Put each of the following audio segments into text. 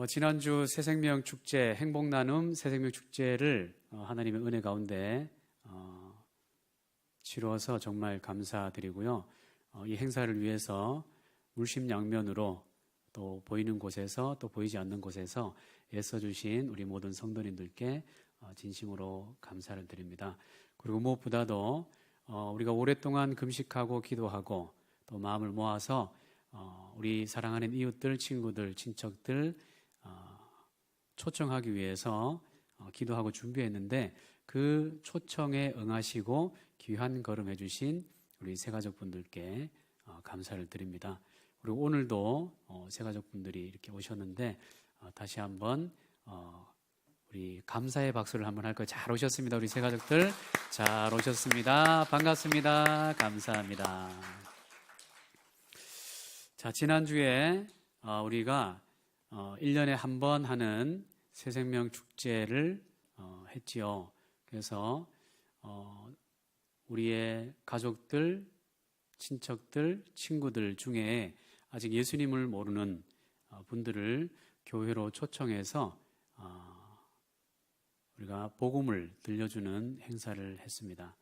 지난주 새생명 축제, 행복나눔 새생명 축제를 하나님의 은혜 가운데 치루어서 정말 감사드리고요. 이 행사를 위해서 물심양면으로 또 보이는 곳에서 또 보이지 않는 곳에서 애써주신 우리 모든 성도님들께 진심으로 감사를 드립니다. 그리고 무엇보다도 우리가 오랫동안 금식하고 기도하고 또 마음을 모아서 우리 사랑하는 이웃들, 친구들, 친척들 초청하기 위해서 기도하고 준비했는데 그 초청에 응하시고 귀한 걸음 해주신 우리 새가족분들께 감사를 드립니다. 그리고 오늘도 새가족분들이 이렇게 오셨는데 다시 한번 우리 감사의 박수를 한번 할 거예요. 잘 오셨습니다. 우리 새가족들 잘 오셨습니다. 반갑습니다. 감사합니다. 자, 지난주에 우리가 1년에 한 번 하는 새생명 축제를 했지요. 그래서 우리의 가족들, 친척들, 친구들 중에 아직 예수님을 모르는 분들을 교회로 초청해서 우리가 복음을 들려주는 행사를 했습니다.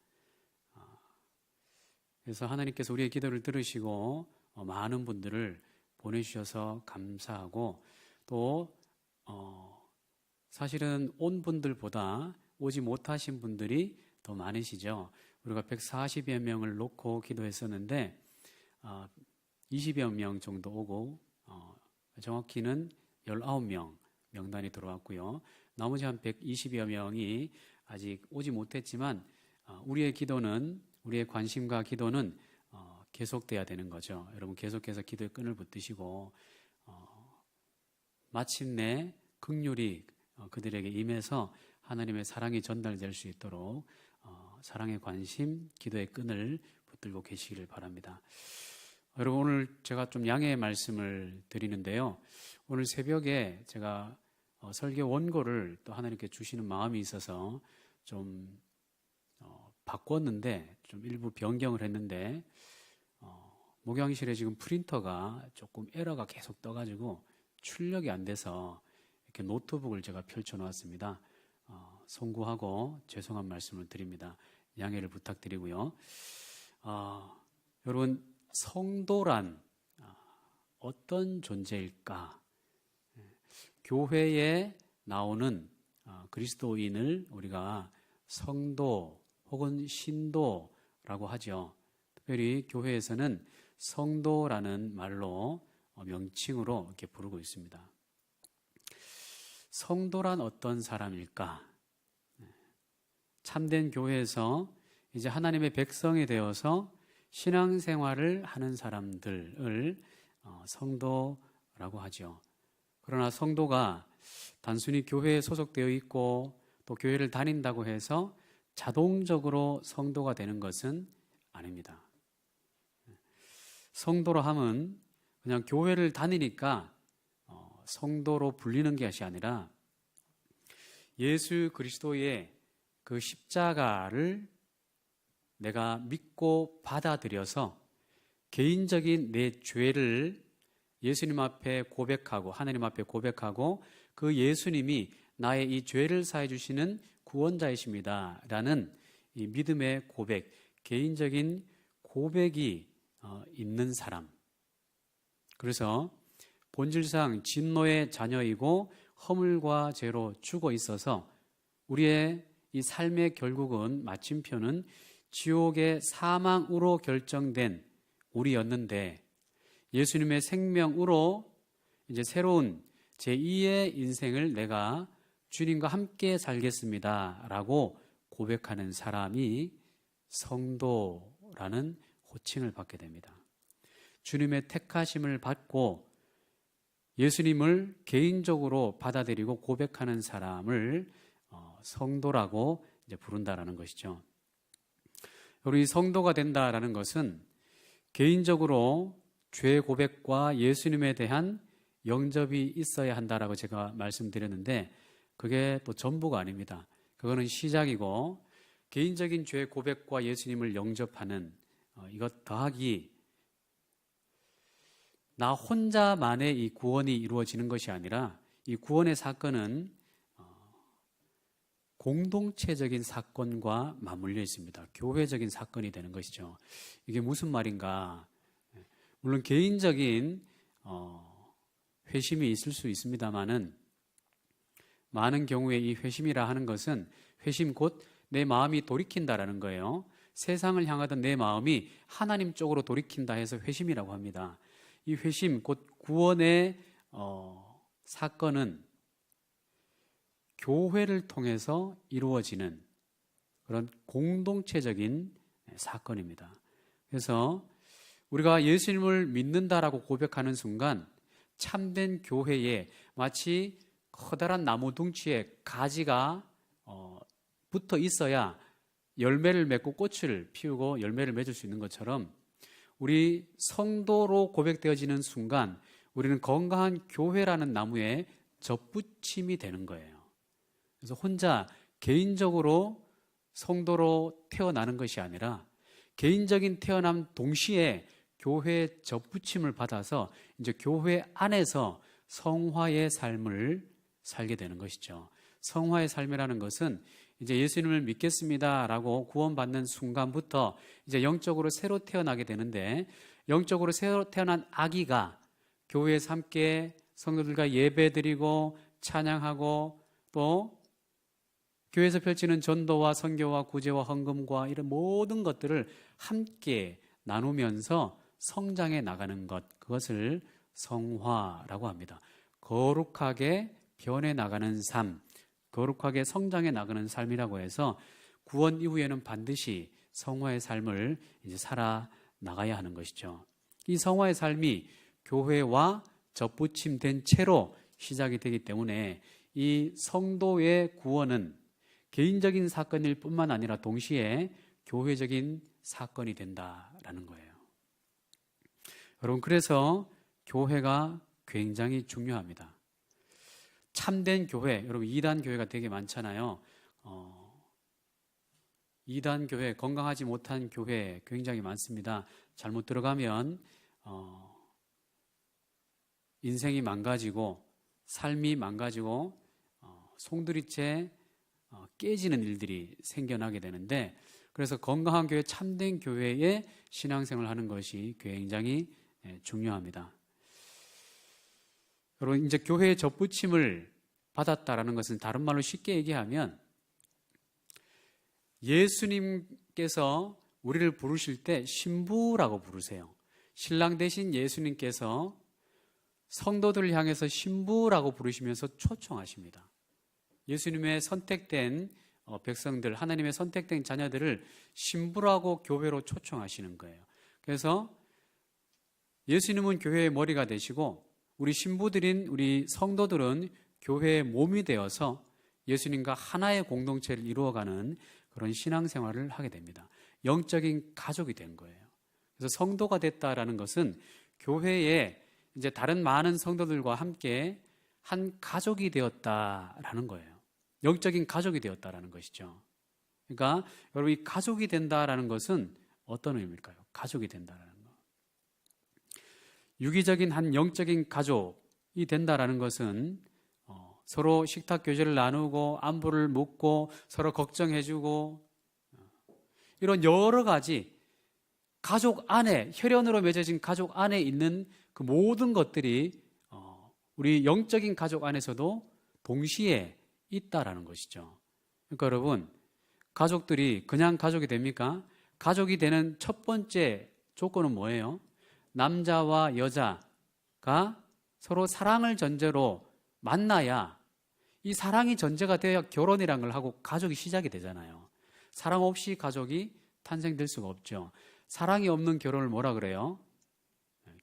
그래서 하나님께서 우리의 기도를 들으시고 많은 분들을 보내주셔서 감사하고 또 사실은 온 분들보다 오지 못하신 분들이 더 많으시죠. 우리가 140여 명을 놓고 기도했었는데 20여 명 정도 오고 정확히는 19명 명단이 들어왔고요. 나머지 한 120여 명이 아직 오지 못했지만 우리의 기도는, 우리의 관심과 기도는 계속돼야 되는 거죠. 여러분 계속해서 기도의 끈을 붙드시고 마침내 긍휼이 그들에게 임해서 하나님의 사랑이 전달될 수 있도록 사랑의 관심, 기도의 끈을 붙들고 계시기를 바랍니다. 여러분 오늘 제가 좀 양해의 말씀을 드리는데요. 오늘 새벽에 제가 설교 원고를 또 하나님께 주시는 마음이 있어서 좀 바꿨는데 좀 일부 변경을 했는데 목양실에 지금 프린터가 조금 에러가 계속 떠가지고 출력이 안 돼서 이렇게 노트북을 제가 펼쳐놓았습니다. 송구하고 죄송한 말씀을 드립니다. 양해를 부탁드리고요. 여러분 성도란 어떤 존재일까? 교회에 나오는 그리스도인을 우리가 성도 혹은 신도라고 하죠. 특별히 교회에서는 성도라는 말로 명칭으로 이렇게 부르고 있습니다. 성도란 어떤 사람일까? 참된 교회에서 이제 하나님의 백성이 되어서 신앙생활을 하는 사람들을 성도라고 하죠. 그러나 성도가 단순히 교회에 소속되어 있고 또 교회를 다닌다고 해서 자동적으로 성도가 되는 것은 아닙니다. 성도로 함은 그냥 교회를 다니니까 성도로 불리는 것이 아니라 예수 그리스도의 그 십자가를 내가 믿고 받아들여서 개인적인 내 죄를 예수님 앞에 고백하고 하나님 앞에 고백하고 그 예수님이 나의 이 죄를 사해 주시는 구원자이십니다 라는 이 믿음의 고백, 개인적인 고백이 있는 사람. 그래서 본질상 진노의 자녀이고 허물과 죄로 죽어 있어서 우리의 이 삶의 결국은 마침표는 지옥의 사망으로 결정된 우리였는데 예수님의 생명으로 이제 새로운 제2의 인생을 내가 주님과 함께 살겠습니다 라고 고백하는 사람이 성도라는 호칭을 받게 됩니다. 주님의 택하심을 받고 예수님을 개인적으로 받아들이고 고백하는 사람을 성도라고 이제 부른다라는 것이죠. 우리 성도가 된다라는 것은 개인적으로 죄 고백과 예수님에 대한 영접이 있어야 한다라고 제가 말씀드렸는데 그게 또 전부가 아닙니다. 그거는 시작이고 개인적인 죄 고백과 예수님을 영접하는 이것 더하기 나 혼자만의 이 구원이 이루어지는 것이 아니라 이 구원의 사건은 공동체적인 사건과 맞물려 있습니다. 교회적인 사건이 되는 것이죠. 이게 무슨 말인가? 물론 개인적인 회심이 있을 수 있습니다만은 많은 경우에 이 회심이라 하는 것은 회심 곧 내 마음이 돌이킨다라는 거예요. 세상을 향하던 내 마음이 하나님 쪽으로 돌이킨다 해서 회심이라고 합니다. 이 회심 곧 구원의 사건은 교회를 통해서 이루어지는 그런 공동체적인 사건입니다. 그래서 우리가 예수님을 믿는다라고 고백하는 순간 참된 교회에 마치 커다란 나무 둥치에 가지가 붙어 있어야 열매를 맺고 꽃을 피우고 열매를 맺을 수 있는 것처럼 우리 성도로 고백되어지는 순간 우리는 건강한 교회라는 나무에 접붙임이 되는 거예요. 그래서 혼자 개인적으로 성도로 태어나는 것이 아니라 개인적인 태어남 동시에 교회의 접붙임을 받아서 이제 교회 안에서 성화의 삶을 살게 되는 것이죠. 성화의 삶이라는 것은 이제 예수님을 믿겠습니다라고 구원받는 순간부터 이제 영적으로 새로 태어나게 되는데 영적으로 새로 태어난 아기가 교회에서 함께 성도들과 예배드리고 찬양하고 또 교회에서 펼치는 전도와 선교와 구제와 헌금과 이런 모든 것들을 함께 나누면서 성장해 나가는 것, 그것을 성화라고 합니다. 거룩하게 변해 나가는 삶, 거룩하게 성장해 나가는 삶이라고 해서 구원 이후에는 반드시 성화의 삶을 이제 살아 나가야 하는 것이죠. 이 성화의 삶이 교회와 접붙임된 채로 시작이 되기 때문에 이 성도의 구원은 개인적인 사건일 뿐만 아니라 동시에 교회적인 사건이 된다라는 거예요. 여러분, 그래서 교회가 굉장히 중요합니다. 참된 교회, 여러분 이단 교회가 되게 많잖아요. 이단 교회, 건강하지 못한 교회 굉장히 많습니다. 잘못 들어가면 인생이 망가지고 삶이 망가지고 송두리째 깨지는 일들이 생겨나게 되는데, 그래서 건강한 교회, 참된 교회의 신앙생활을 하는 것이 굉장히 중요합니다. 여러분, 이제 교회의 접붙임을 받았다라는 것은 다른 말로 쉽게 얘기하면 예수님께서 우리를 부르실 때 신부라고 부르세요. 신랑 대신 예수님께서 성도들을 향해서 신부라고 부르시면서 초청하십니다. 예수님의 선택된 백성들, 하나님의 선택된 자녀들을 신부라고 교회로 초청하시는 거예요. 그래서 예수님은 교회의 머리가 되시고 우리 신부들인 우리 성도들은 교회의 몸이 되어서 예수님과 하나의 공동체를 이루어가는 그런 신앙생활을 하게 됩니다. 영적인 가족이 된 거예요. 그래서 성도가 됐다라는 것은 교회에 이제 다른 많은 성도들과 함께 한 가족이 되었다라는 거예요. 영적인 가족이 되었다라는 것이죠. 그러니까 여러분, 이 가족이 된다라는 것은 어떤 의미일까요? 가족이 된다라는 거. 유기적인 한 영적인 가족이 된다라는 것은 서로 식탁 교제를 나누고 안부를 묻고 서로 걱정해주고 이런 여러 가지 가족 안에, 혈연으로 맺어진 가족 안에 있는 그 모든 것들이 우리 영적인 가족 안에서도 동시에 있다라는 것이죠. 그러니까 여러분, 가족들이 그냥 가족이 됩니까? 가족이 되는 첫 번째 조건은 뭐예요? 남자와 여자가 서로 사랑을 전제로 만나야, 이 사랑이 전제가 되어야 결혼이라는 걸 하고 가족이 시작이 되잖아요. 사랑 없이 가족이 탄생될 수가 없죠. 사랑이 없는 결혼을 뭐라 그래요?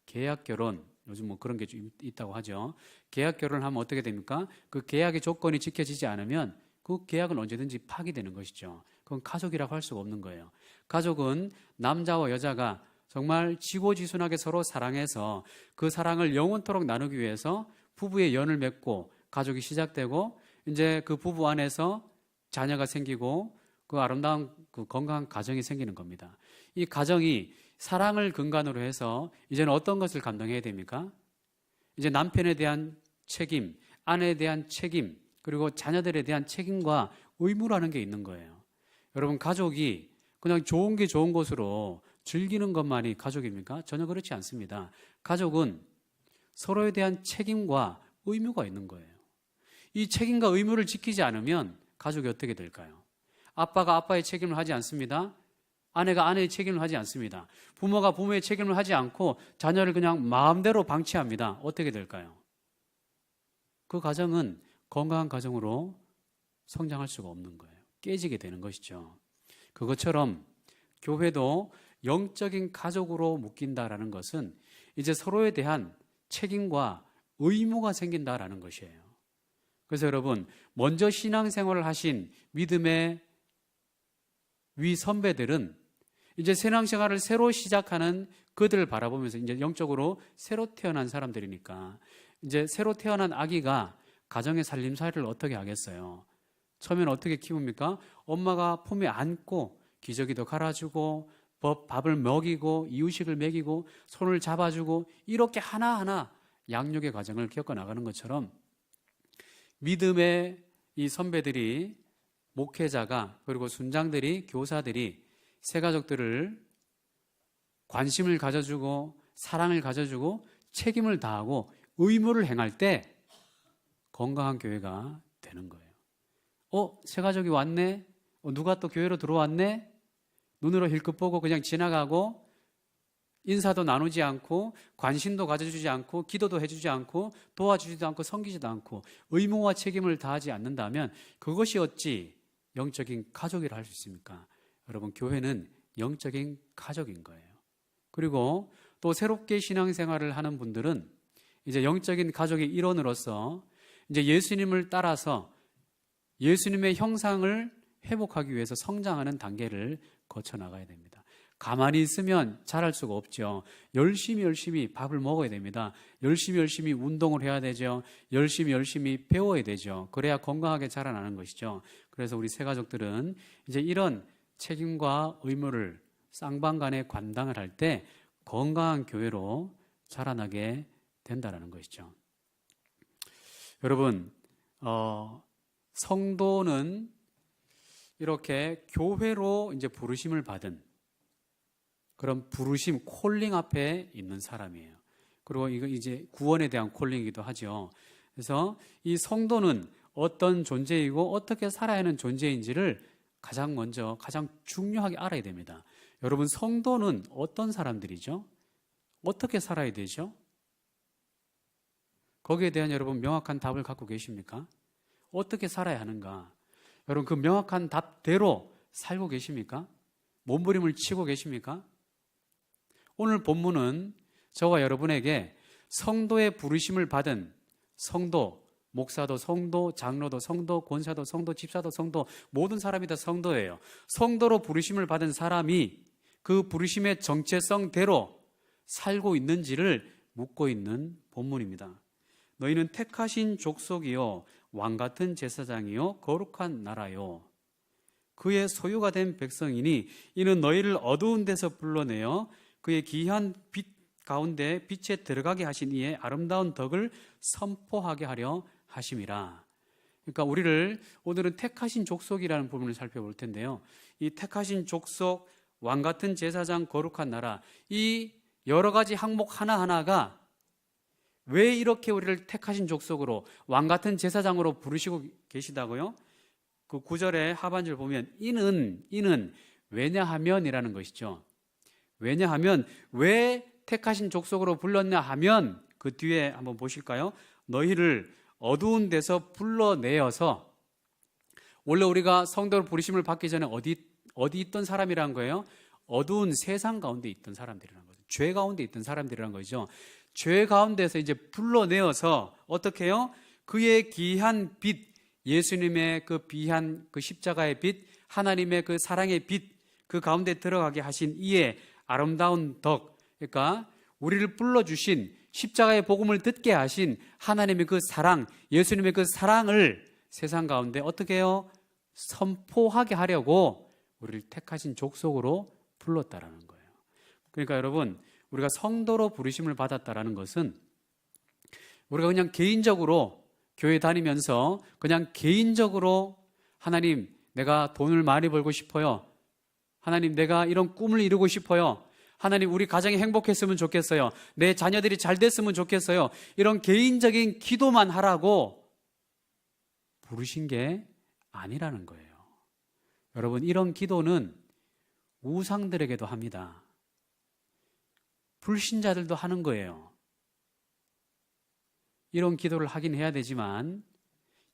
계약 결혼. 요즘 뭐 그런 게 좀 있다고 하죠. 계약 결혼을 하면 어떻게 됩니까? 그 계약의 조건이 지켜지지 않으면 그 계약은 언제든지 파기되는 것이죠. 그건 가족이라고 할 수가 없는 거예요. 가족은 남자와 여자가 정말 지고지순하게 서로 사랑해서 그 사랑을 영원토록 나누기 위해서 부부의 연을 맺고 가족이 시작되고 이제 그 부부 안에서 자녀가 생기고 그 아름다운 그 건강한 가정이 생기는 겁니다. 이 가정이 사랑을 근간으로 해서 이제는 어떤 것을 감당해야 됩니까? 이제 남편에 대한 책임, 아내에 대한 책임, 그리고 자녀들에 대한 책임과 의무라는 게 있는 거예요. 여러분, 가족이 그냥 좋은 게 좋은 것으로 즐기는 것만이 가족입니까? 전혀 그렇지 않습니다. 가족은 서로에 대한 책임과 의무가 있는 거예요. 이 책임과 의무를 지키지 않으면 가족이 어떻게 될까요? 아빠가 아빠의 책임을 하지 않습니다. 아내가 아내의 책임을 하지 않습니다. 부모가 부모의 책임을 하지 않고 자녀를 그냥 마음대로 방치합니다. 어떻게 될까요? 그 가정은 건강한 가정으로 성장할 수가 없는 거예요. 깨지게 되는 것이죠. 그것처럼 교회도 영적인 가족으로 묶인다라는 것은 이제 서로에 대한 책임과 의무가 생긴다라는 것이에요. 그래서 여러분, 먼저 신앙생활을 하신 믿음의 위 선배들은 이제 신앙생활을 새로 시작하는 그들을 바라보면서 이제 영적으로 새로 태어난 사람들이니까 이제 새로 태어난 아기가 가정의 살림살이를 어떻게 하겠어요? 처음에는 어떻게 키웁니까? 엄마가 품에 안고 기저귀도 갈아주고 밥을 먹이고 이유식을 먹이고 손을 잡아주고 이렇게 하나하나 양육의 과정을 겪어나가는 것처럼 믿음의 이 선배들이, 목회자가, 그리고 순장들이, 교사들이 새 가족들을 관심을 가져주고 사랑을 가져주고 책임을 다하고 의무를 행할 때 건강한 교회가 되는 거예요. 새 가족이 왔네? 누가 또 교회로 들어왔네? 눈으로 힐끗 보고 그냥 지나가고 인사도 나누지 않고 관심도 가져주지 않고 기도도 해주지 않고 도와주지도 않고 섬기지도 않고 의무와 책임을 다하지 않는다면 그것이 어찌 영적인 가족이라 할 수 있습니까? 여러분, 교회는 영적인 가족인 거예요. 그리고 또 새롭게 신앙생활을 하는 분들은 이제 영적인 가족의 일원으로서 이제 예수님을 따라서 예수님의 형상을 회복하기 위해서 성장하는 단계를 거쳐 나가야 됩니다. 가만히 있으면 잘할 수가 없죠. 열심히 밥을 먹어야 됩니다. 열심히 운동을 해야 되죠. 열심히 배워야 되죠. 그래야 건강하게 자라나는 것이죠. 그래서 우리 새 가족들은 이제 이런 책임과 의무를 쌍방간에 감당을 할 때 건강한 교회로 자라나게 된다는 것이죠. 여러분, 성도는 이렇게 교회로 이제 부르심을 받은 그런 부르심, 콜링 앞에 있는 사람이에요. 그리고 이거 이제 구원에 대한 콜링이기도 하죠. 그래서 이 성도는 어떤 존재이고 어떻게 살아야 하는 존재인지를 가장 먼저, 가장 중요하게 알아야 됩니다. 여러분, 성도는 어떤 사람들이죠? 어떻게 살아야 되죠? 거기에 대한 여러분 명확한 답을 갖고 계십니까? 어떻게 살아야 하는가? 여러분, 그 명확한 답대로 살고 계십니까? 몸부림을 치고 계십니까? 오늘 본문은 저와 여러분에게 성도의 부르심을 받은 성도, 목사도 성도, 장로도 성도, 권사도 성도, 집사도 성도, 모든 사람이 다 성도예요. 성도로 부르심을 받은 사람이 그 부르심의 정체성대로 살고 있는지를 묻고 있는 본문입니다. 너희는 택하신 족속이요 왕같은 제사장이요 거룩한 나라요 그의 소유가 된 백성이니 이는 너희를 어두운 데서 불러내어 그의 귀한 빛 가운데 빛에 들어가게 하신 이의 아름다운 덕을 선포하게 하려 하심이라. 그러니까 우리를 오늘은 택하신 족속이라는 부분을 살펴볼 텐데요. 이 택하신 족속, 왕같은 제사장, 거룩한 나라, 이 여러 가지 항목 하나하나가 왜 이렇게 우리를 택하신 족속으로 왕같은 제사장으로 부르시고 계시다고요? 그 9절의 하반절 보면 이는 왜냐하면이라는 것이죠. 왜냐하면 왜 택하신 족속으로 불렀냐 하면 그 뒤에 한번 보실까요? 너희를 어두운 데서 불러내어서, 원래 우리가 성도로 부르심을 받기 전에 어디 있던 사람이라는 거예요? 어두운 세상 가운데 있던 사람들이라는 거죠. 죄 가운데 있던 사람들이라는 거죠. 죄 가운데서 이제 불러내어서 어떻게 해요? 그의 귀한 빛, 예수님의 그 귀한 그 십자가의 빛, 하나님의 그 사랑의 빛, 그 가운데 들어가게 하신 이의 아름다운 덕, 그러니까 우리를 불러주신 십자가의 복음을 듣게 하신 하나님의 그 사랑, 예수님의 그 사랑을 세상 가운데 어떻게 해요? 선포하게 하려고 우리를 택하신 족속으로 불렀다라는 거예요. 그러니까 여러분, 우리가 성도로 부르심을 받았다라는 것은 우리가 그냥 개인적으로 교회 다니면서 그냥 개인적으로 하나님, 내가 돈을 많이 벌고 싶어요. 하나님, 내가 이런 꿈을 이루고 싶어요. 하나님, 우리 가정이 행복했으면 좋겠어요. 내 자녀들이 잘 됐으면 좋겠어요. 이런 개인적인 기도만 하라고 부르신 게 아니라는 거예요. 여러분, 이런 기도는 우상들에게도 합니다. 불신자들도 하는 거예요. 이런 기도를 하긴 해야 되지만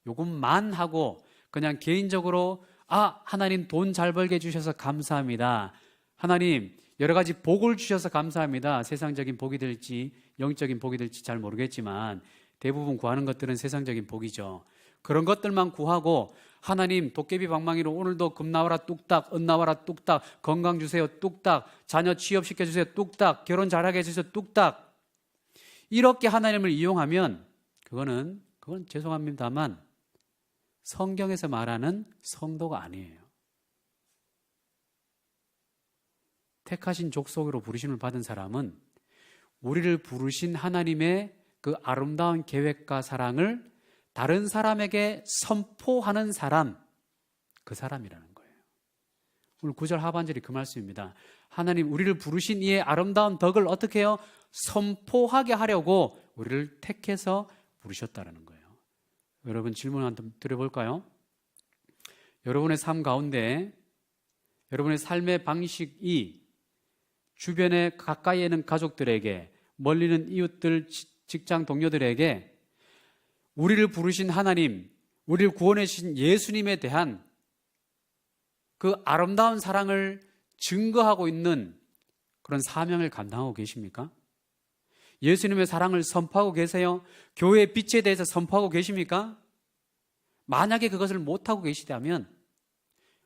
요것만 하고 그냥 개인적으로 하나님 돈 잘 벌게 해주셔서 감사합니다. 하나님 여러 가지 복을 주셔서 감사합니다. 세상적인 복이 될지 영적인 복이 될지 잘 모르겠지만 대부분 구하는 것들은 세상적인 복이죠. 그런 것들만 구하고 하나님 도깨비 방망이로 오늘도 금 나와라 뚝딱, 은 나와라 뚝딱, 건강 주세요 뚝딱, 자녀 취업시켜 주세요 뚝딱, 결혼 잘하게 해주세요 뚝딱, 이렇게 하나님을 이용하면 그건 죄송합니다만 성경에서 말하는 성도가 아니에요. 택하신 족속으로 부르심을 받은 사람은 우리를 부르신 하나님의 그 아름다운 계획과 사랑을 다른 사람에게 선포하는 사람, 그 사람이라는 거예요. 오늘 9절 하반절이 그 말씀입니다. 하나님 우리를 부르신 이의 아름다운 덕을 어떻게 해요? 선포하게 하려고 우리를 택해서 부르셨다는 거예요. 여러분 질문 한번 드려볼까요? 여러분의 삶 가운데 여러분의 삶의 방식이 주변에 가까이에 있는 가족들에게, 멀리는 이웃들, 직장 동료들에게 우리를 부르신 하나님, 우리를 구원해 주신 예수님에 대한 그 아름다운 사랑을 증거하고 있는 그런 사명을 감당하고 계십니까? 예수님의 사랑을 선포하고 계세요? 교회의 빛에 대해서 선포하고 계십니까? 만약에 그것을 못하고 계시다면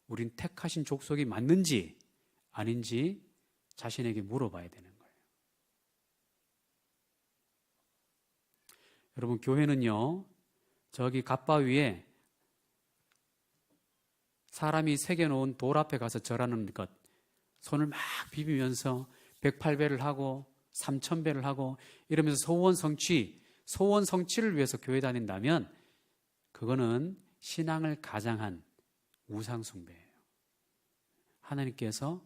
우린 택하신 족속이 맞는지 아닌지 자신에게 물어봐야 되는 거예요. 여러분, 교회는요, 저기 갓바위에 사람이 새겨놓은 돌 앞에 가서 절하는 것, 손을 막 비비면서 108배를 하고 3000배를 하고 이러면서 소원 성취를 위해서 교회 다닌다면 그거는 신앙을 가장한 우상 숭배예요. 하나님께서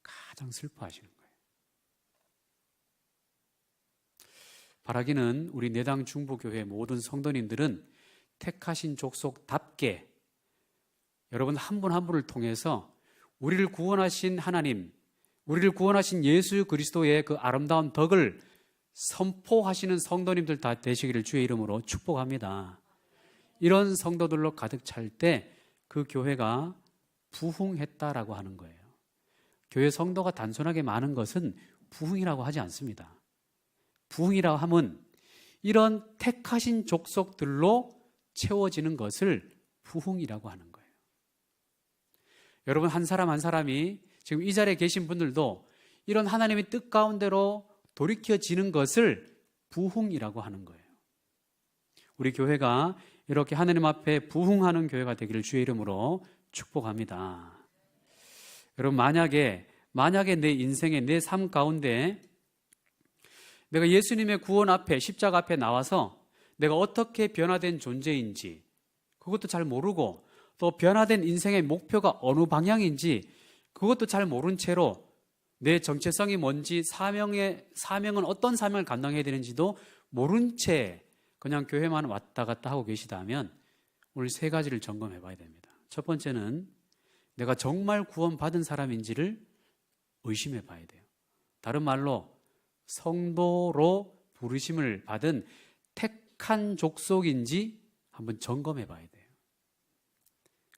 가장 슬퍼하시는 거예요. 바라기는 우리 내당 중보교회 모든 성도님들은 택하신 족속답게 여러분 한 분 한 분을 통해서 우리를 구원하신 하나님, 우리를 구원하신 예수 그리스도의 그 아름다운 덕을 선포하시는 성도님들 다 되시기를 주의 이름으로 축복합니다. 이런 성도들로 가득 찰 때 그 교회가 부흥했다라고 하는 거예요. 교회 성도가 단순하게 많은 것은 부흥이라고 하지 않습니다. 부흥이라고 하면 이런 택하신 족속들로 채워지는 것을 부흥이라고 하는 거예요. 여러분 한 사람 한 사람이 지금 이 자리에 계신 분들도 이런 하나님의 뜻 가운데로 돌이켜지는 것을 부흥이라고 하는 거예요. 우리 교회가 이렇게 하나님 앞에 부흥하는 교회가 되기를 주의 이름으로 축복합니다. 여러분 만약에 내 인생의 내 삶 가운데 내가 예수님의 구원 앞에 십자가 앞에 나와서 내가 어떻게 변화된 존재인지 그것도 잘 모르고 또 변화된 인생의 목표가 어느 방향인지 그것도 잘 모른 채로 내 정체성이 뭔지 사명은 어떤 사명을 감당해야 되는지도 모른 채 그냥 교회만 왔다 갔다 하고 계시다면 오늘 세 가지를 점검해 봐야 됩니다. 첫 번째는 내가 정말 구원받은 사람인지를 의심해 봐야 돼요. 다른 말로 성도로 부르심을 받은 택한 족속인지 한번 점검해 봐야 돼요.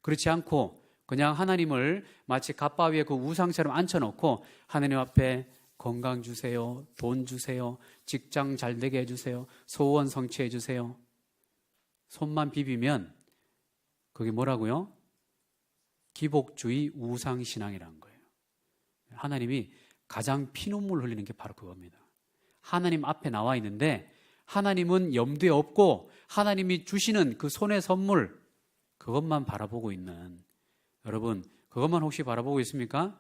그렇지 않고 그냥 하나님을 마치 갓바위에 그 우상처럼 앉혀놓고 하나님 앞에 건강 주세요, 돈 주세요, 직장 잘 되게 해주세요, 소원 성취해 주세요. 손만 비비면 그게 뭐라고요? 기복주의 우상신앙이라는 거예요. 하나님이 가장 피눈물 흘리는 게 바로 그겁니다. 하나님 앞에 나와 있는데 하나님은 염두에 없고 하나님이 주시는 그 손의 선물 그것만 바라보고 있는 여러분 그것만 혹시 바라보고 있습니까?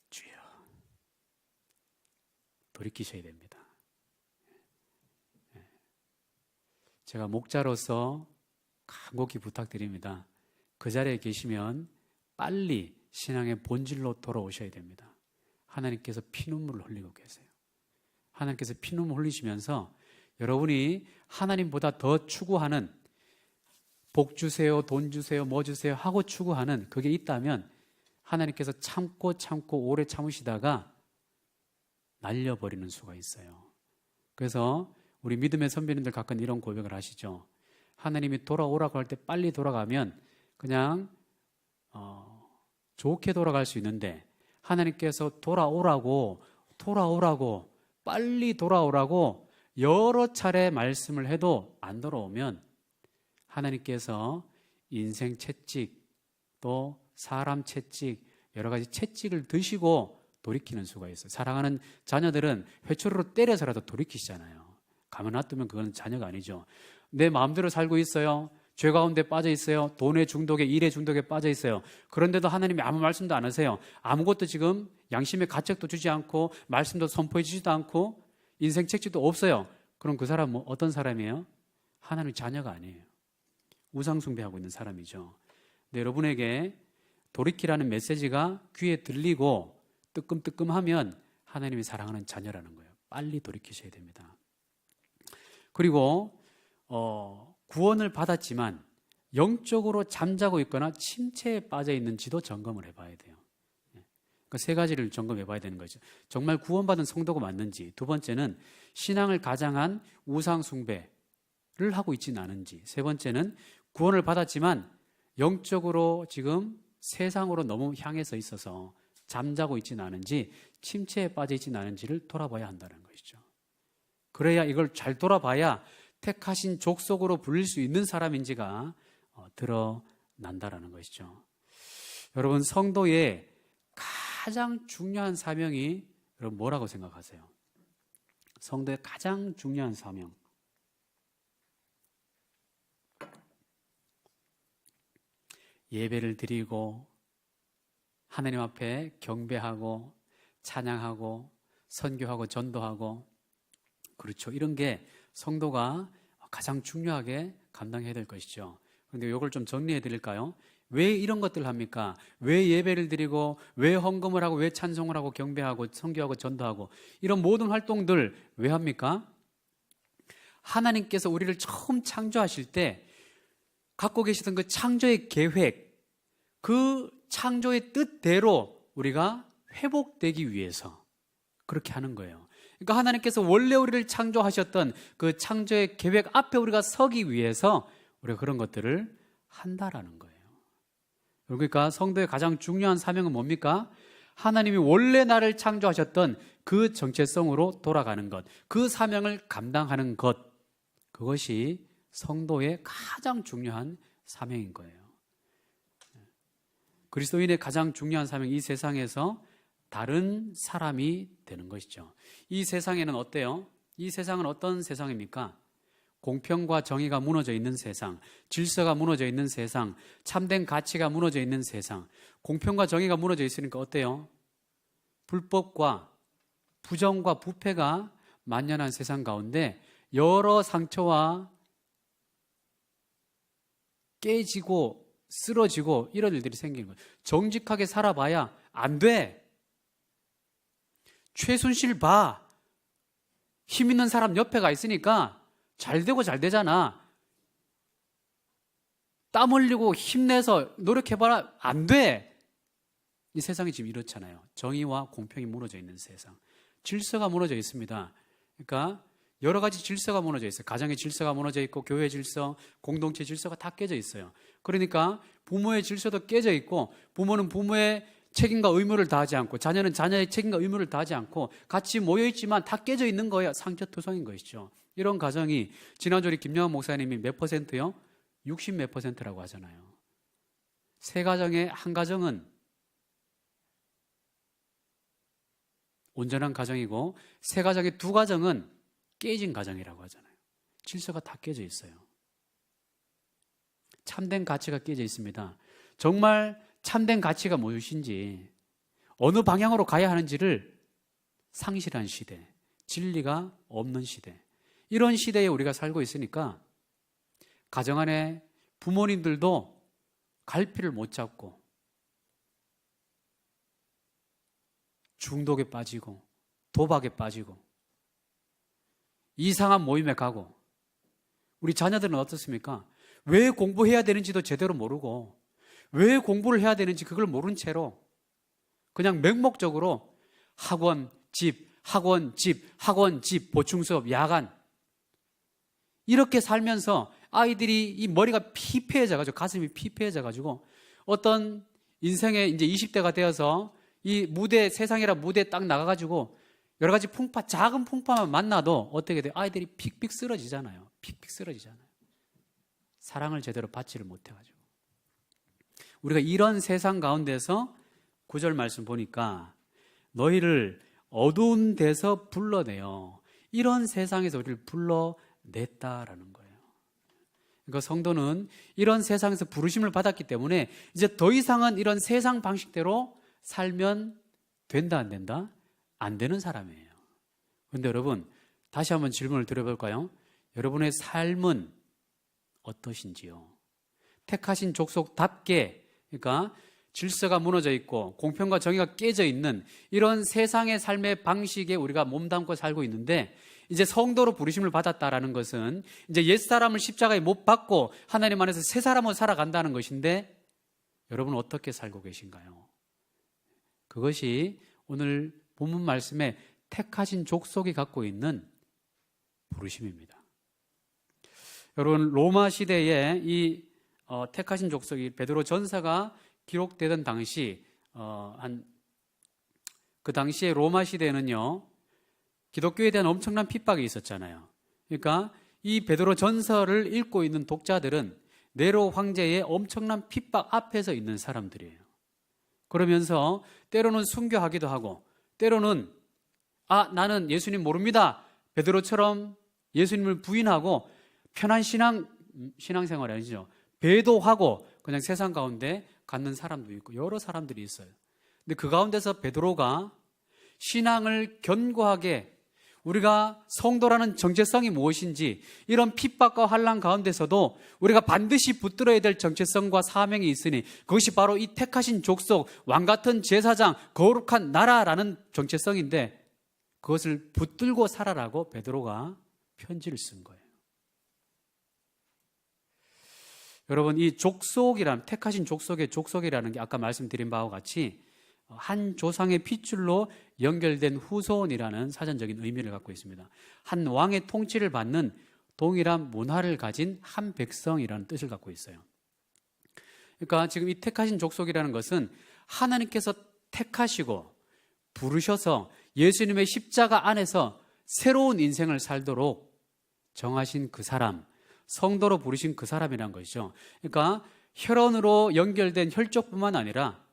주여 돌이키셔야 됩니다. 제가 목자로서 간곡히 부탁드립니다. 그 자리에 계시면 빨리 신앙의 본질로 돌아오셔야 됩니다. 하나님께서 피눈물을 흘리고 계세요. 하나님께서 피눈물 흘리시면서 여러분이 하나님보다 더 추구하는, 복 주세요, 돈 주세요, 뭐 주세요 하고 추구하는 그게 있다면 하나님께서 참고 오래 참으시다가 날려버리는 수가 있어요. 그래서 우리 믿음의 선배님들 가끔 이런 고백을 하시죠. 하나님이 돌아오라고 할 때 빨리 돌아가면 그냥 좋게 돌아갈 수 있는데, 하나님께서 돌아오라고 빨리 돌아오라고 여러 차례 말씀을 해도 안 돌아오면 하나님께서 인생 채찍, 또 사람 채찍, 여러 가지 채찍을 드시고 돌이키는 수가 있어요. 사랑하는 자녀들은 회초리로 때려서라도 돌이키시잖아요. 가만 놔두면 그건 자녀가 아니죠. 내 마음대로 살고 있어요. 죄 가운데 빠져 있어요. 돈의 중독에, 일의 중독에 빠져 있어요. 그런데도 하나님이 아무 말씀도 안 하세요. 아무것도 지금 양심의 가책도 주지 않고 말씀도 선포해 주지도 않고 인생 책찍도 없어요. 그럼 그 사람은 어떤 사람이에요? 하나님의 자녀가 아니에요. 우상 숭배하고 있는 사람이죠. 근데 여러분에게 돌이키라는 메시지가 귀에 들리고 뜨끔뜨끔하면 하나님이 사랑하는 자녀라는 거예요. 빨리 돌이키셔야 됩니다. 그리고 구원을 받았지만 영적으로 잠자고 있거나 침체에 빠져 있는지도 점검을 해봐야 돼요. 그러니까 세 가지를 점검해봐야 되는 거죠. 정말 구원받은 성도가 맞는지, 두 번째는 신앙을 가장한 우상 숭배를 하고 있지는 않은지, 세 번째는 구원을 받았지만 영적으로 지금 세상으로 너무 향해서 있어서 잠자고 있지는 않은지, 침체에 빠져 있지는 않은지를 돌아봐야 한다는 것이죠. 그래야 이걸 잘 돌아봐야 택하신 족속으로 불릴 수 있는 사람인지가 드러난다라는 것이죠. 여러분, 성도의 가장 중요한 사명이 여러분 뭐라고 생각하세요? 성도의 가장 중요한 사명. 예배를 드리고 하나님 앞에 경배하고 찬양하고 선교하고 전도하고, 그렇죠. 이런 게 성도가 가장 중요하게 감당해야 될 것이죠. 그런데 이걸 좀 정리해 드릴까요? 왜 이런 것들을 합니까? 왜 예배를 드리고, 왜 헌금을 하고, 왜 찬송을 하고, 경배하고, 선교하고, 전도하고, 이런 모든 활동들 왜 합니까? 하나님께서 우리를 처음 창조하실 때 갖고 계시던 그 창조의 계획, 그 창조의 뜻대로 우리가 회복되기 위해서 그렇게 하는 거예요. 그러니까 하나님께서 원래 우리를 창조하셨던 그 창조의 계획 앞에 우리가 서기 위해서 우리가 그런 것들을 한다라는 거예요. 그러니까 성도의 가장 중요한 사명은 뭡니까? 하나님이 원래 나를 창조하셨던 그 정체성으로 돌아가는 것, 그 사명을 감당하는 것, 그것이 성도의 가장 중요한 사명인 거예요. 그리스도인의 가장 중요한 사명이 이 세상에서 다른 사람이 되는 것이죠. 이 세상에는 어때요? 이 세상은 어떤 세상입니까? 공평과 정의가 무너져 있는 세상, 질서가 무너져 있는 세상, 참된 가치가 무너져 있는 세상. 공평과 정의가 무너져 있으니까 어때요? 불법과 부정과 부패가 만연한 세상 가운데 여러 상처와 깨지고 쓰러지고 이런 일들이 생기는 거예요. 정직하게 살아봐야 안 돼. 최순실 봐. 힘 있는 사람 옆에가 있으니까 잘 되고 잘 되잖아. 땀 흘리고 힘내서 노력해봐라. 안 돼. 이 세상이 지금 이렇잖아요. 정의와 공평이 무너져 있는 세상. 질서가 무너져 있습니다. 그러니까 여러 가지 질서가 무너져 있어요. 가정의 질서가 무너져 있고, 교회 질서, 공동체 질서가 다 깨져 있어요. 그러니까 부모의 질서도 깨져 있고, 부모는 부모의 책임과 의무를 다하지 않고, 자녀는 자녀의 책임과 의무를 다하지 않고 같이 모여있지만 다 깨져 있는 거예요. 상처투성인 것이죠. 이런 가정이, 지난주 우리 김영환 목사님이 몇 퍼센트요? 60 몇 퍼센트라고 하잖아요. 세 가정의 한 가정은 온전한 가정이고, 세 가정의 두 가정은 깨진 가정이라고 하잖아요. 질서가 다 깨져 있어요. 참된 가치가 깨져 있습니다. 정말 참된 가치가 무엇인지, 어느 방향으로 가야 하는지를 상실한 시대, 진리가 없는 시대, 이런 시대에 우리가 살고 있으니까 가정 안에 부모님들도 갈피를 못 잡고 중독에 빠지고 도박에 빠지고 이상한 모임에 가고, 우리 자녀들은 어떻습니까? 왜 공부해야 되는지도 제대로 모르고 왜 공부를 해야 되는지 그걸 모른 채로 그냥 맹목적으로 학원, 집, 학원, 집, 학원, 집, 보충수업, 야간 이렇게 살면서 아이들이 이 머리가 피폐해져가지고 가슴이 피폐해져가지고 어떤 인생의 이제 20대가 되어서 이 무대, 세상이라 무대에 딱 나가가지고 여러 가지 풍파, 작은 풍파만 만나도 어떻게 돼요? 아이들이 픽픽 쓰러지잖아요. 픽픽 쓰러지잖아요. 사랑을 제대로 받지를 못해가지고. 우리가 이런 세상 가운데서 9절 말씀 보니까 너희를 어두운 데서 불러내요. 이런 세상에서 우리를 불러냈다라는 거예요. 그러니까 성도는 이런 세상에서 부르심을 받았기 때문에 이제 더 이상은 이런 세상 방식대로 살면 된다, 안 된다? 안 되는 사람이에요. 그런데 여러분, 다시 한번 질문을 드려볼까요? 여러분의 삶은 어떠신지요? 택하신 족속답게, 그러니까 질서가 무너져 있고 공평과 정의가 깨져 있는 이런 세상의 삶의 방식에 우리가 몸담고 살고 있는데, 이제 성도로 부르심을 받았다라는 것은 이제 옛사람을 십자가에 못 박고 하나님 안에서 새 사람으로 살아간다는 것인데, 여러분은 어떻게 살고 계신가요? 그것이 오늘 본문 말씀에 택하신 족속이 갖고 있는 부르심입니다. 여러분, 로마 시대에 이 택하신 족속이 베드로 전서가 기록되던 당시 그 당시에 로마 시대에는요, 기독교에 대한 엄청난 핍박이 있었잖아요. 그러니까 이 베드로 전서를 읽고 있는 독자들은 네로 황제의 엄청난 핍박 앞에서 있는 사람들이에요. 그러면서 때로는 순교하기도 하고, 때로는 나는 예수님 모릅니다, 베드로처럼 예수님을 부인하고 편한 신앙생활이 아니죠, 배도하고 그냥 세상 가운데 갖는 사람도 있고 여러 사람들이 있어요. 근데 그 가운데서 베드로가 신앙을 견고하게, 우리가 성도라는 정체성이 무엇인지, 이런 핍박과 환난 가운데서도 우리가 반드시 붙들어야 될 정체성과 사명이 있으니 그것이 바로 이 택하신 족속, 왕같은 제사장, 거룩한 나라라는 정체성인데, 그것을 붙들고 살아라고 베드로가 편지를 쓴 거예요. 여러분, 이 족속이란, 택하신 족속의 족속이라는 게 아까 말씀드린 바와 같이 한 조상의 핏줄로 연결된 후손이라는 사전적인 의미를 갖고 있습니다. 한 왕의 통치를 받는 동일한 문화를 가진 한 백성이라는 뜻을 갖고 있어요. 그러니까 지금 이 택하신 족속이라는 것은 하나님께서 택하시고 부르셔서 예수님의 십자가 안에서 새로운 인생을 살도록 정하신 그 사람, 성도로 부르신 그 사람이란 것이죠. 그러니까 혈연으로 연결된 혈족뿐만 아니라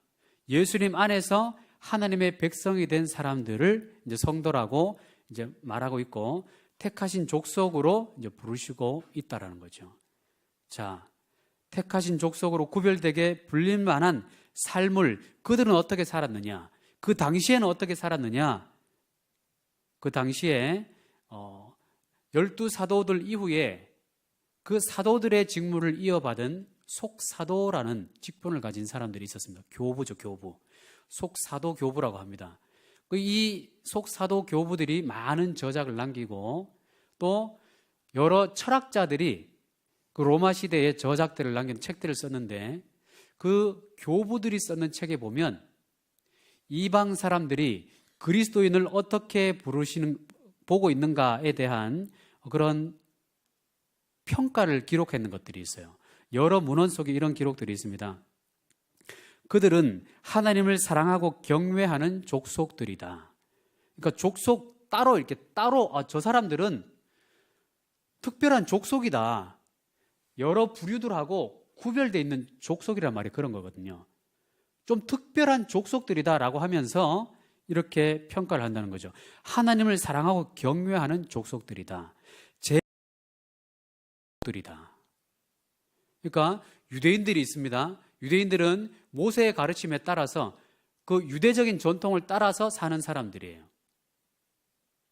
예수님 안에서 하나님의 백성이 된 사람들을 이제 성도라고 이제 말하고 있고, 택하신 족속으로 이제 부르시고 있다라는 거죠. 자, 택하신 족속으로 구별되게 불릴 만한 삶을 그들은 어떻게 살았느냐? 그 당시에는 어떻게 살았느냐? 그 당시에 12사도들 이후에 그 사도들의 직무를 이어받은 속사도라는 직분을 가진 사람들이 있었습니다. 교부죠, 교부. 속사도 교부라고 합니다. 이 속사도 교부들이 많은 저작을 남기고, 또 여러 철학자들이 그 로마 시대에 저작들을 남긴 책들을 썼는데, 그 교부들이 썼는 책에 보면 이방 사람들이 그리스도인을 어떻게 보고 있는가에 대한 그런 평가를 기록했는 것들이 있어요. 여러 문헌 속에 이런 기록들이 있습니다. 그들은 하나님을 사랑하고 경외하는 족속들이다. 그러니까 족속 따로 이렇게 저 사람들은 특별한 족속이다. 여러 부류들하고 구별되어 있는 족속이란 말이 그런 거거든요. 좀 특별한 족속들이다라고 하면서 이렇게 평가를 한다는 거죠. 하나님을 사랑하고 경외하는 족속들이다. 족속들이다. 그러니까 유대인들이 있습니다. 유대인들은 모세의 가르침에 따라서 그 유대적인 전통을 따라서 사는 사람들이에요.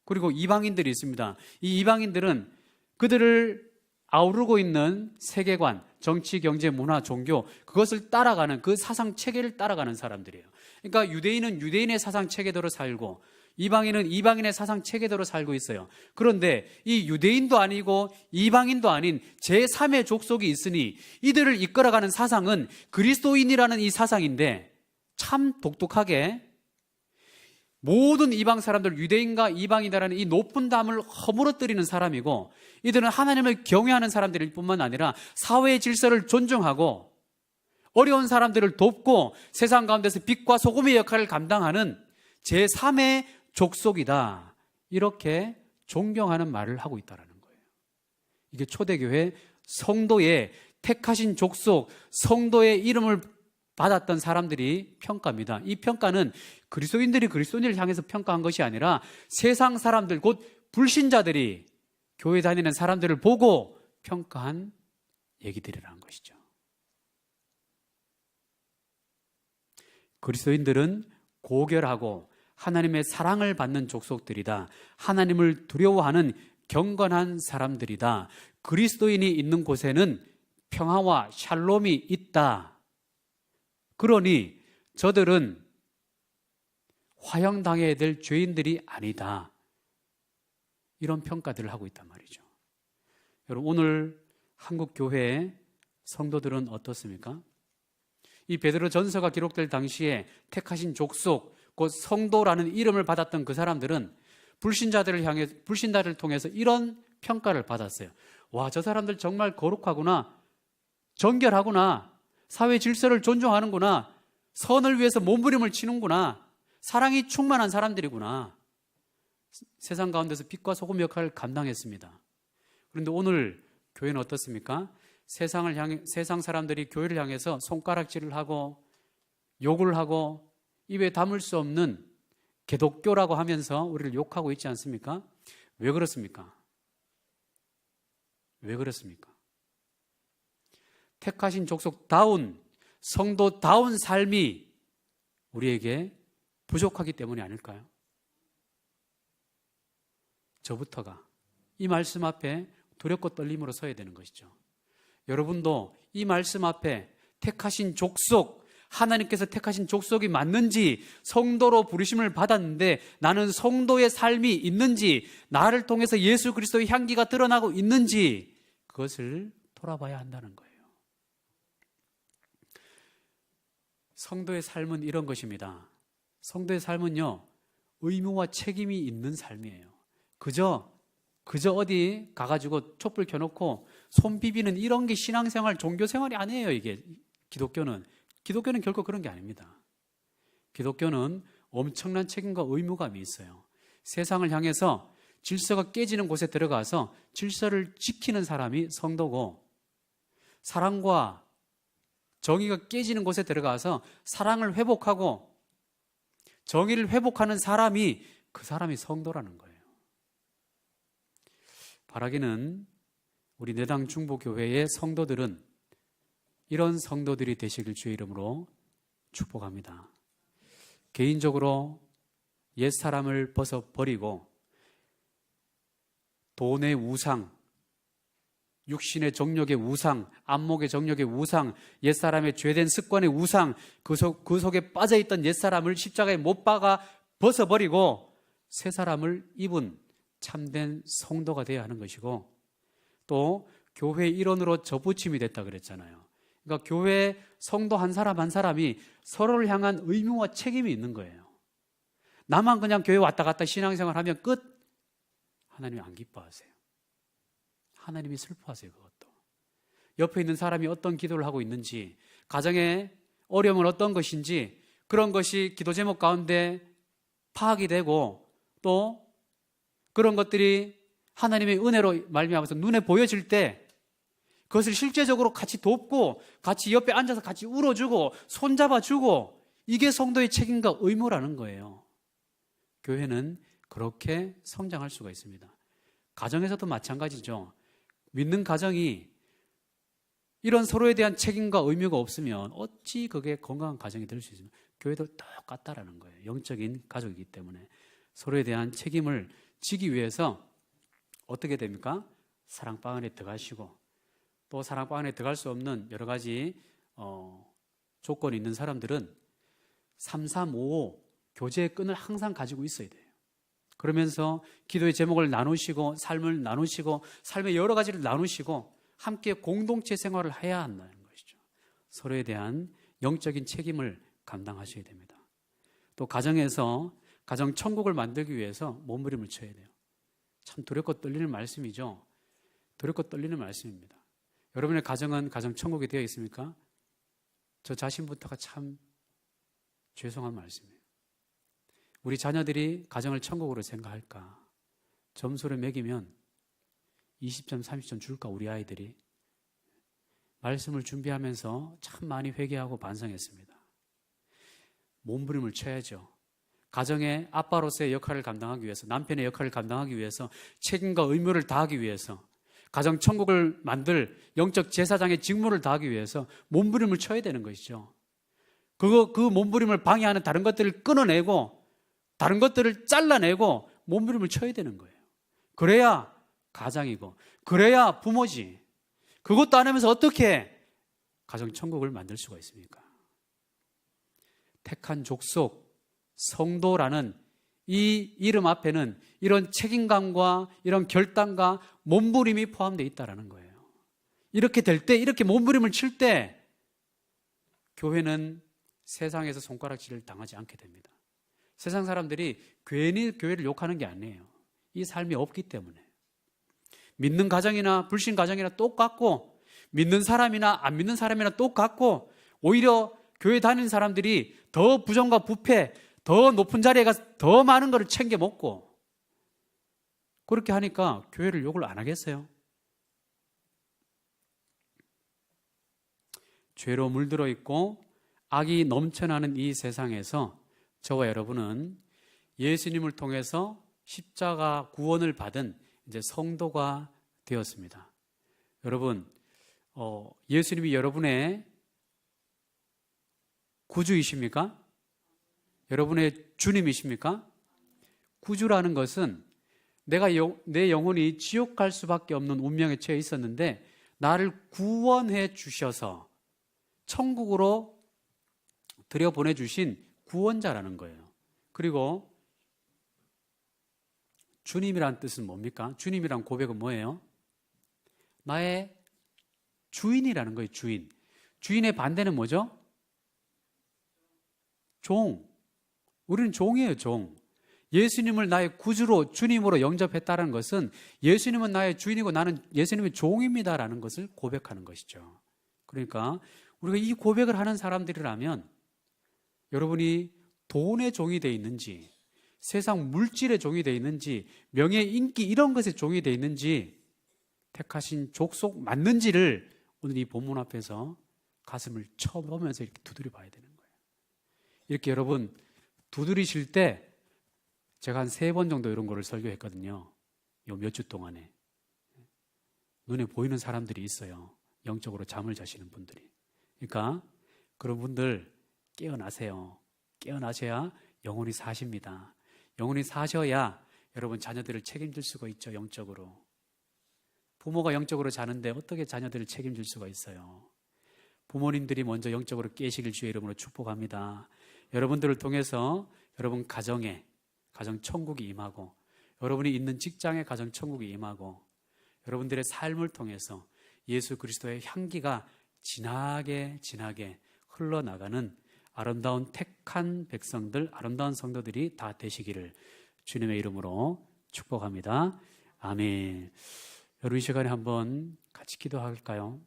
그리고 이방인들이 있습니다. 이 이방인들은 그들을 아우르고 있는 세계관, 정치, 경제, 문화, 종교, 그것을 따라가는, 그 사상 체계를 따라가는 사람들이에요. 그러니까 유대인은 유대인의 사상 체계대로 살고 이방인은 이방인의 사상 체계대로 살고 있어요. 그런데 이 유대인도 아니고 이방인도 아닌 제3의 족속이 있으니 이들을 이끌어가는 사상은 그리스도인이라는 이 사상인데, 참 독특하게 모든 이방 사람들, 유대인과 이방이다라는 이 높은 담을 허물어뜨리는 사람이고, 이들은 하나님을 경외하는 사람들일 뿐만 아니라 사회의 질서를 존중하고 어려운 사람들을 돕고 세상 가운데서 빛과 소금의 역할을 감당하는 제3의 족속이다, 이렇게 존경하는 말을 하고 있다는 거예요. 이게 초대교회 성도의 택하신 족속, 성도의 이름을 받았던 사람들이 평가입니다. 이 평가는 그리스도인들이 그리스도인을 향해서 평가한 것이 아니라 세상 사람들, 곧 불신자들이 교회 다니는 사람들을 보고 평가한 얘기들이라는 것이죠. 그리스도인들은 고결하고 하나님의 사랑을 받는 족속들이다. 하나님을 두려워하는 경건한 사람들이다. 그리스도인이 있는 곳에는 평화와 샬롬이 있다. 그러니 저들은 화형당해야 될 죄인들이 아니다, 이런 평가들을 하고 있단 말이죠. 여러분, 오늘 한국 교회의 성도들은 어떻습니까? 이 베드로 전서가 기록될 당시에 택하신 족속, 곧 성도라는 이름을 받았던 그 사람들은 불신자들을 통해서 이런 평가를 받았어요. 와, 저 사람들 정말 거룩하구나, 정결하구나, 사회 질서를 존중하는구나, 선을 위해서 몸부림을 치는구나, 사랑이 충만한 사람들이구나. 세상 가운데서 빛과 소금 역할을 감당했습니다. 그런데 오늘 교회는 어떻습니까? 세상 사람들이 교회를 향해서 손가락질을 하고 욕을 하고 입에 담을 수 없는 개독교라고 하면서 우리를 욕하고 있지 않습니까? 왜 그렇습니까? 왜 그렇습니까? 택하신 족속다운, 성도다운 삶이 우리에게 부족하기 때문이 아닐까요? 저부터가 이 말씀 앞에 두렵고 떨림으로 서야 되는 것이죠. 여러분도 이 말씀 앞에 택하신 족속, 하나님께서 택하신 족속이 맞는지, 성도로 부르심을 받았는데 나는 성도의 삶이 있는지, 나를 통해서 예수 그리스도의 향기가 드러나고 있는지, 그것을 돌아봐야 한다는 거예요. 성도의 삶은 이런 것입니다. 성도의 삶은요, 의무와 책임이 있는 삶이에요. 그저 어디 가가지고 촛불 켜놓고 손 비비는 이런 게 신앙생활, 종교생활이 아니에요. 이게 기독교는 결코 그런 게 아닙니다. 기독교는 엄청난 책임과 의무감이 있어요. 세상을 향해서 질서가 깨지는 곳에 들어가서 질서를 지키는 사람이 성도고, 사랑과 정의가 깨지는 곳에 들어가서 사랑을 회복하고 정의를 회복하는 사람이, 그 사람이 성도라는 거예요. 바라기는 우리 내당 중보교회의 성도들은 이런 성도들이 되시길 주의 이름으로 축복합니다. 개인적으로 옛사람을 벗어버리고 돈의 우상, 육신의 정욕의 우상, 안목의 정욕의 우상, 옛사람의 죄된 습관의 우상, 그 속에 빠져있던 옛사람을 십자가에 못 박아 벗어버리고 새 사람을 입은 참된 성도가 되어야 하는 것이고, 또 교회 일원으로 접붙임이 됐다 그랬잖아요. 그러니까 교회 성도 한 사람 한 사람이 서로를 향한 의무와 책임이 있는 거예요. 나만 그냥 교회 왔다 갔다 신앙생활 하면 끝? 하나님이 안 기뻐하세요. 하나님이 슬퍼하세요. 그것도 옆에 있는 사람이 어떤 기도를 하고 있는지, 가정의 어려움은 어떤 것인지, 그런 것이 기도 제목 가운데 파악이 되고, 또 그런 것들이 하나님의 은혜로 말미암아서 눈에 보여질 때 그것을 실제적으로 같이 돕고, 같이 옆에 앉아서 같이 울어주고 손잡아주고, 이게 성도의 책임과 의무라는 거예요. 교회는 그렇게 성장할 수가 있습니다. 가정에서도 마찬가지죠. 믿는 가정이 이런 서로에 대한 책임과 의무가 없으면 어찌 그게 건강한 가정이 될 수 있습니까? 교회도 똑같다라는 거예요. 영적인 가족이기 때문에 서로에 대한 책임을 지기 위해서 어떻게 됩니까? 사랑방 안에 들어가시고 또 사랑방 안에 들어갈 수 없는 여러 가지 조건이 있는 사람들은 3355 교제의 끈을 항상 가지고 있어야 돼요. 그러면서 기도의 제목을 나누시고 삶을 나누시고 삶의 여러 가지를 나누시고 함께 공동체 생활을 해야 한다는 것이죠. 서로에 대한 영적인 책임을 감당하셔야 됩니다. 또 가정에서 가정 천국을 만들기 위해서 몸부림을 쳐야 돼요. 참 두렵고 떨리는 말씀이죠. 두렵고 떨리는 말씀입니다. 여러분의 가정은 가정 천국이 되어 있습니까? 저 자신부터가 참 죄송한 말씀이에요. 우리 자녀들이 가정을 천국으로 생각할까? 점수를 매기면 20점, 30점 줄까? 우리 아이들이. 말씀을 준비하면서 참 많이 회개하고 반성했습니다. 몸부림을 쳐야죠. 가정의 아빠로서의 역할을 감당하기 위해서, 남편의 역할을 감당하기 위해서, 책임과 의무를 다하기 위해서, 가정 천국을 만들 영적 제사장의 직무를 다하기 위해서 몸부림을 쳐야 되는 것이죠. 그 몸부림을 방해하는 다른 것들을 끊어내고 다른 것들을 잘라내고 몸부림을 쳐야 되는 거예요. 그래야 가장이고 그래야 부모지. 그것도 안 하면서 어떻게 가정 천국을 만들 수가 있습니까? 택한 족속, 성도라는 이 이름 앞에는 이런 책임감과 이런 결단과 몸부림이 포함되어 있다는 거예요. 이렇게 될 때, 이렇게 몸부림을 칠 때 교회는 세상에서 손가락질을 당하지 않게 됩니다. 세상 사람들이 괜히 교회를 욕하는 게 아니에요. 이 삶이 없기 때문에. 믿는 가정이나 불신 가정이나 똑같고, 믿는 사람이나 안 믿는 사람이나 똑같고, 오히려 교회 다니는 사람들이 더 부정과 부패, 더 높은 자리에 가서 더 많은 것을 챙겨 먹고, 그렇게 하니까 교회를 욕을 안 하겠어요? 죄로 물들어 있고 악이 넘쳐나는 이 세상에서 저와 여러분은 예수님을 통해서 십자가 구원을 받은 이제 성도가 되었습니다. 여러분, 예수님이 여러분의 구주이십니까? 여러분의 주님이십니까? 구주라는 것은 내 영혼이 지옥 갈 수밖에 없는 운명에 처해 있었는데 나를 구원해 주셔서 천국으로 들여보내주신 구원자라는 거예요. 그리고 주님이란 뜻은 뭡니까? 주님이란 고백은 뭐예요? 나의 주인이라는 거예요. 주인. 주인의 반대는 뭐죠? 종. 우리는 종이에요. 종. 예수님을 나의 구주로 주님으로 영접했다는 것은 예수님은 나의 주인이고 나는 예수님의 종입니다라는 것을 고백하는 것이죠. 그러니까 우리가 이 고백을 하는 사람들이라면 여러분이 돈의 종이 되어 있는지, 세상 물질의 종이 되어 있는지, 명예, 인기 이런 것의 종이 되어 있는지, 택하신 족속 맞는지를 오늘 이 본문 앞에서 가슴을 쳐보면서 이렇게 두드려 봐야 되는 거예요. 이렇게 여러분 두드리실 때 제가 한 3번 정도 이런 거를 설교했거든요. 요 몇 주 동안에. 눈에 보이는 사람들이 있어요. 영적으로 잠을 자시는 분들이. 그러니까 그런 분들 깨어나세요. 깨어나셔야 영혼이 사십니다. 영혼이 사셔야 여러분 자녀들을 책임질 수가 있죠. 영적으로. 부모가 영적으로 자는데 어떻게 자녀들을 책임질 수가 있어요? 부모님들이 먼저 영적으로 깨시길 주의 이름으로 축복합니다. 여러분들을 통해서 여러분 가정에 가정 천국이 임하고, 여러분이 있는 직장에 가정 천국이 임하고, 여러분들의 삶을 통해서 예수 그리스도의 향기가 진하게 흘러나가는 아름다운 택한 백성들, 아름다운 성도들이 다 되시기를 주님의 이름으로 축복합니다. 아멘. 여러분 이 시간에 한번 같이 기도할까요?